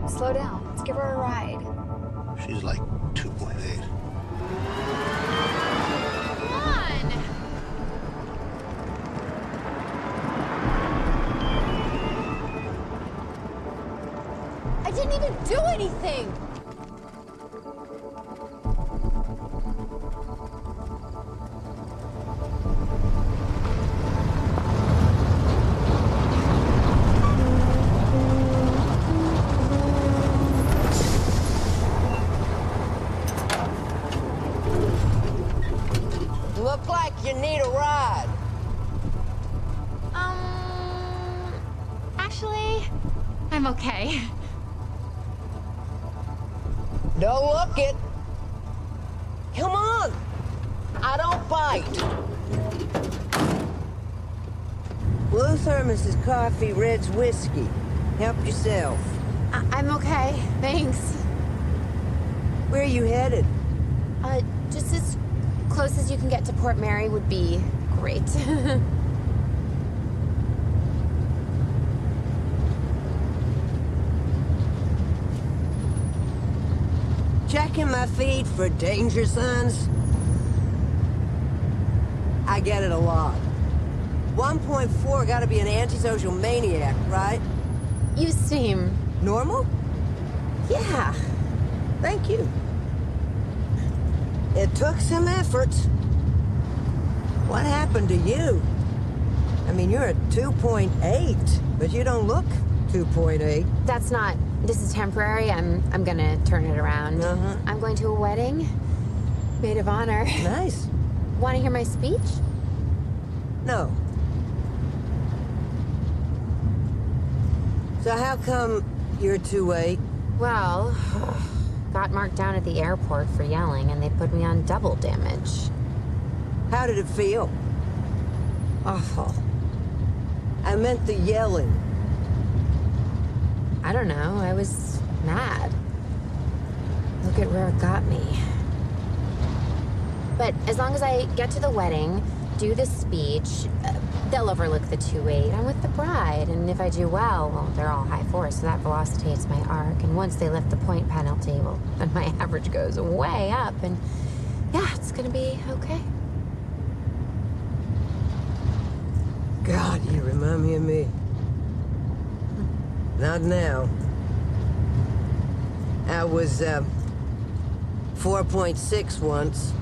slow down. Let's give her a ride. She's like 2.8. Come on! I didn't even do anything! Look like you need a ride. Actually, I'm okay. Don't look it. Come on. I don't fight. Blue thermos is coffee, red's whiskey. Help yourself. I'm okay, thanks. Where are you headed? Just as close as you can get to Port Mary would be great. Checking my feed for danger signs. I get it a lot. 1.4 gotta be an antisocial maniac, right? You seem... Normal? Yeah. Thank you. It took some effort. What happened to you? I mean, you're at 2.8, but you don't look 2.8. That's not... This is temporary. I'm gonna turn it around. I'm going to a wedding. Maid of honor. Nice. Want to hear my speech? No. So how come you're 2.8? Well, got marked down at the airport for yelling, and they put me on double damage. How did it feel? Awful. I meant the yelling. I don't know. I was mad. Look at where it got me. But as long as I get to the wedding, do the speech, they'll overlook the 2.8. I'm with the bride, and if I do well, they're all high 4, so that velocitates my arc. And once they lift the point penalty, well, then my average goes way up, and yeah, it's gonna be okay. God, you remind me of me. Not now. I was, 4.6 once.